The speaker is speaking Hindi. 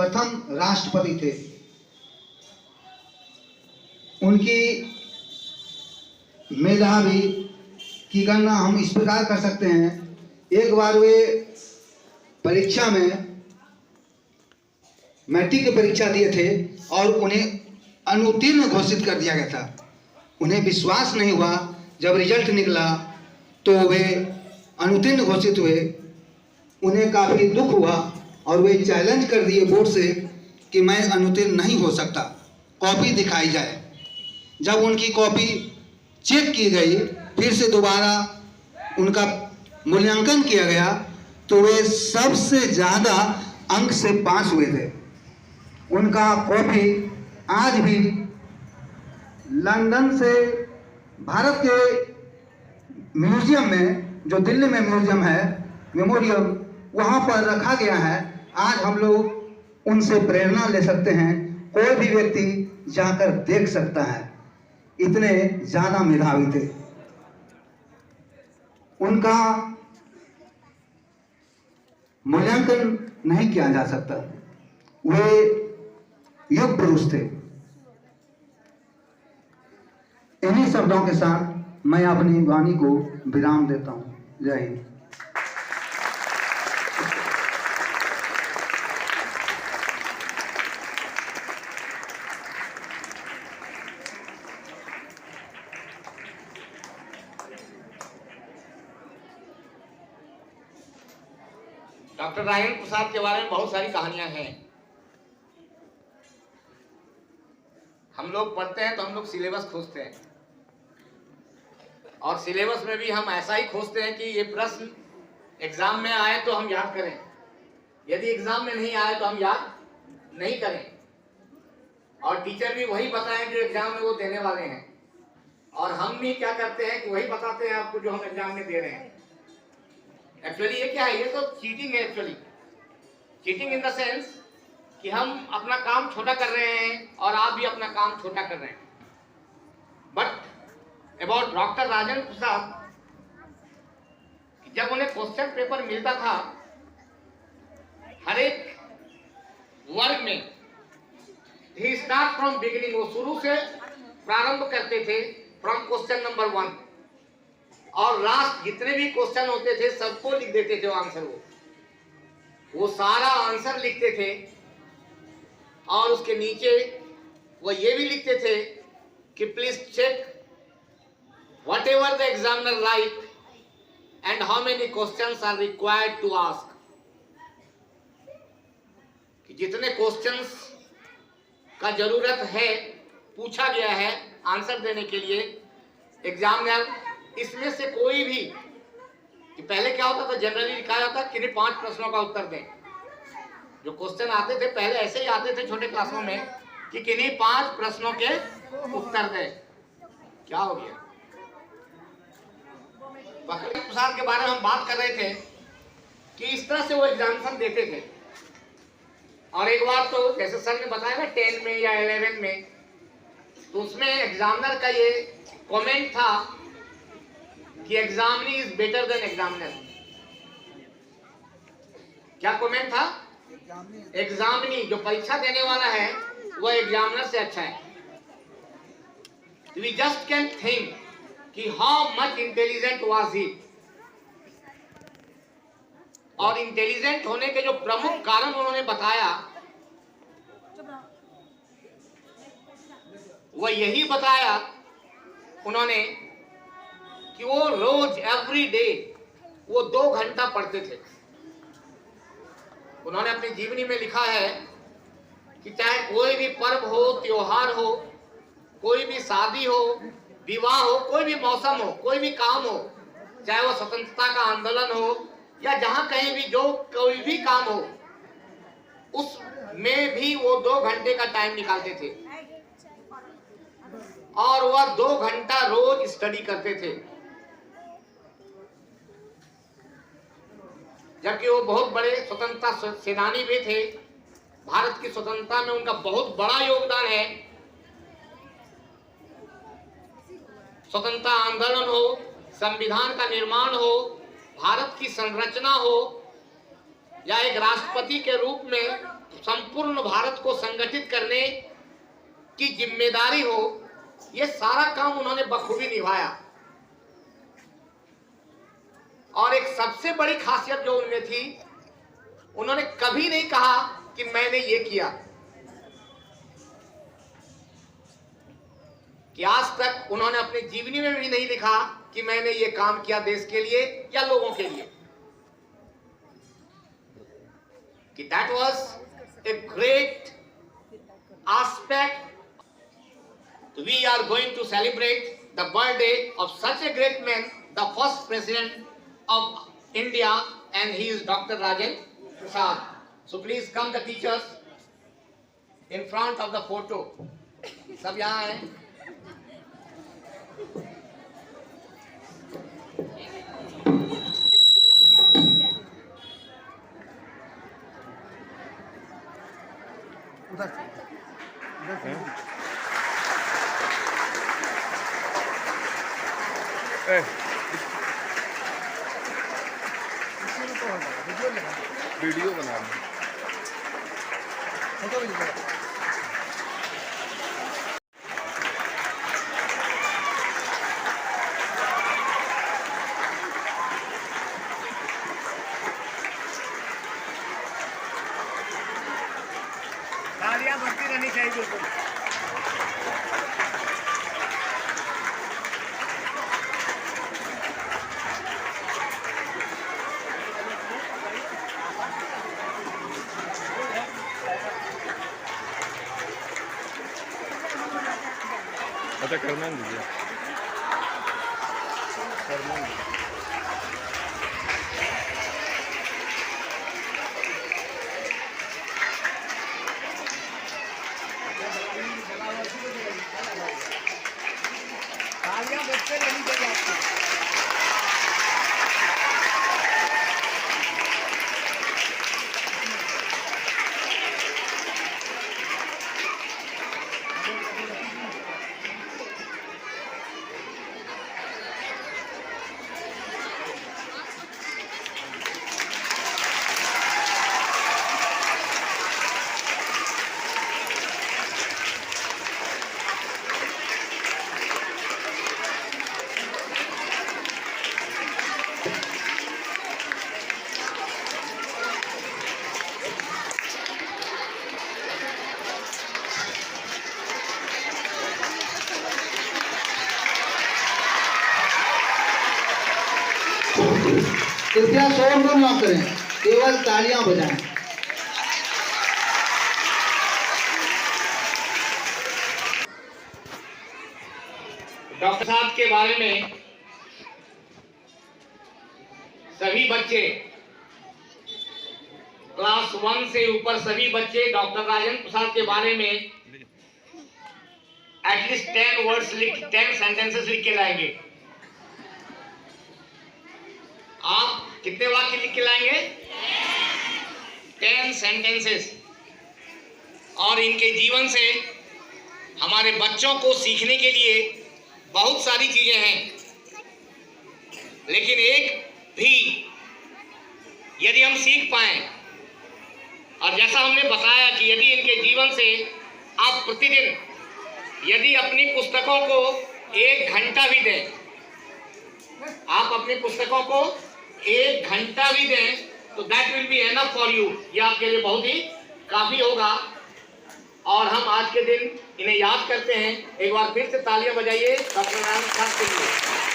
प्रथम राष्ट्रपति थे। उनकी मेधावी की गणना हम इस प्रकार कर सकते हैं। एक बार वे परीक्षा में मैट्रिक की परीक्षा दिए थे और उन्हें अनुत्तीर्ण घोषित कर दिया गया था। उन्हें विश्वास नहीं हुआ, जब रिजल्ट निकला तो वे अनुत्तीर्ण घोषित हुए। उन्हें काफ़ी दुख हुआ और वे चैलेंज कर दिए बोर्ड से कि मैं अनुत्तीर्ण नहीं हो सकता, कॉपी दिखाई जाए। जब उनकी कॉपी चेक की गई, फिर से दोबारा उनका मूल्यांकन किया गया, तो वे सबसे ज़्यादा अंक से पास हुए थे। उनका कॉपी आज भी लंदन से भारत के म्यूजियम में, जो दिल्ली में म्यूजियम है, मेमोरियल, वहाँ पर रखा गया है। आज हम लोग उनसे प्रेरणा ले सकते हैं, कोई भी व्यक्ति जाकर देख सकता है, इतने ज़्यादा मेधावी थे। उनका मूल्यांकन नहीं किया जा सकता, वे युग पुरुष थे। इन्हीं शब्दों के साथ मैं अपनी वाणी को विराम देता हूँ। जय हिंद। डॉक्टर राजेंद्र प्रसाद के बारे में बहुत सारी कहानियां हैं। हम लोग पढ़ते हैं तो हम लोग सिलेबस खोजते हैं, और सिलेबस में भी हम ऐसा ही खोजते हैं कि ये प्रश्न एग्जाम में आए तो हम याद करें, यदि एग्जाम में नहीं आए तो हम याद नहीं करें। और टीचर भी वही बताएं जो एग्जाम में वो देने वाले हैं, और हम भी क्या करते हैं कि वही बताते हैं आपको जो हम एग्जाम में दे रहे हैं। एक्चुअली ये क्या है? ये तो चीटिंग है। Actually cheating in the sense कि हम अपना काम छोटा कर रहे हैं और आप भी अपना काम छोटा कर रहे हैं। But about doctor Rajendra Prasad, जब उन्हें क्वेश्चन पेपर मिलता था हर एक वर्ग में, ही स्टार्ट फ्रॉम बिगिनिंग, वो शुरू से प्रारंभ करते थे फ्रॉम क्वेश्चन नंबर 1, और लास्ट जितने भी क्वेश्चन होते थे सबको लिख देते थे आंसर। वो सारा आंसर लिखते थे, और उसके नीचे वो ये भी लिखते थे कि please check whatever the examiner write and how many questions are required to ask. कि जितने क्वेश्चंस का जरूरत है, पूछा गया है आंसर देने के लिए, एग्जामिनर इसमें से कोई भी, कि पहले क्या होता था, जनरली लिखा जाता कि 5 प्रश्नों का उत्तर दें। जो क्वेश्चन आते थे पहले ऐसे ही आते थे छोटे क्लासों में कि किन्हीं 5 प्रश्नों के उत्तर दें। क्या हो गया? डॉक्टर प्रसाद के बारे में हम बात कर रहे थे कि इस तरह से वो एग्जामिनेशन देते थे। और एक बार तो जैसे सर ने बताया ना 10 में या 11 में, तो उसमें एग्जामिनर का ये कमेंट था कि examinee is better than examiner. क्या कमेंट था? एग्जामिनी, जो परीक्षा देने वाला है, वह एग्जामिनर से अच्छा है। वी जस्ट कैन थिंक कि how much intelligent was he. और इंटेलिजेंट होने के जो प्रमुख कारण उन्होंने बताया, वह यही बताया उन्होंने कि वो रोज एवरी डे वो 2 घंटा पढ़ते थे। उन्होंने अपनी जीवनी में लिखा है कि चाहे कोई भी पर्व हो, त्योहार हो, कोई भी शादी हो, विवाह हो, कोई भी मौसम हो, कोई भी काम हो, चाहे वो स्वतंत्रता का आंदोलन हो या जहां कहीं भी जो कोई भी काम हो, उसमें भी वो 2 घंटे का टाइम निकालते थे, और वह 2 घंटा रोज स्टडी करते थे। जबकि वो बहुत बड़े स्वतंत्रता सेनानी भी थे। भारत की स्वतंत्रता में उनका बहुत बड़ा योगदान है। स्वतंत्रता आंदोलन हो, संविधान का निर्माण हो, भारत की संरचना हो, या एक राष्ट्रपति के रूप में संपूर्ण संपूर्ण भारत को संगठित करने की जिम्मेदारी हो, यह सारा काम उन्होंने बखूबी निभाया। और एक सबसे बड़ी खासियत जो उनमें थी, उन्होंने कभी नहीं कहा कि मैंने ये किया, कि आज तक उन्होंने अपनी जीवनी में भी नहीं लिखा कि मैंने ये काम किया देश के लिए या लोगों के लिए। कि that was a great aspect. We are going to celebrate the birthday of such a great man, the first president of India, and he is Dr. Rajendra Prasad. So please come the teachers in front of the photo. सब यहाँ हैं। वीडियो बना रहे हैं। तालियां बजती रहनी चाहिए बिल्कुल। अच्छा करना दीजिए, करना दीजिए। तालियां बजते रहनी चाहिए आपको। कृपया शोर न करें, केवल तालियां बजाएं। डॉक्टर साहब के बारे में सभी बच्चे, क्लास 1 से ऊपर सभी बच्चे डॉक्टर राजेंद्र प्रसाद के बारे में एटलीस्ट 10 वर्ड्स लिख 10 सेंटेंसेस लिख के लाएंगे। आप कितने वाक्य लिख के लाएंगे? 10 सेंटेंसेस। और इनके जीवन से हमारे बच्चों को सीखने के लिए बहुत सारी चीजें हैं, लेकिन एक भी यदि हम सीख पाए, और जैसा हमने बताया कि यदि इनके जीवन से आप प्रतिदिन यदि अपनी पुस्तकों को 1 घंटा भी दें, आप अपनी पुस्तकों को 1 घंटा भी दें, तो that will be enough for you. ये आपके लिए बहुत ही काफी होगा। और हम आज के दिन इन्हें याद करते हैं। एक बार फिर से तालियां बजाइए डॉक्टर राजेंद्र प्रसाद के लिए।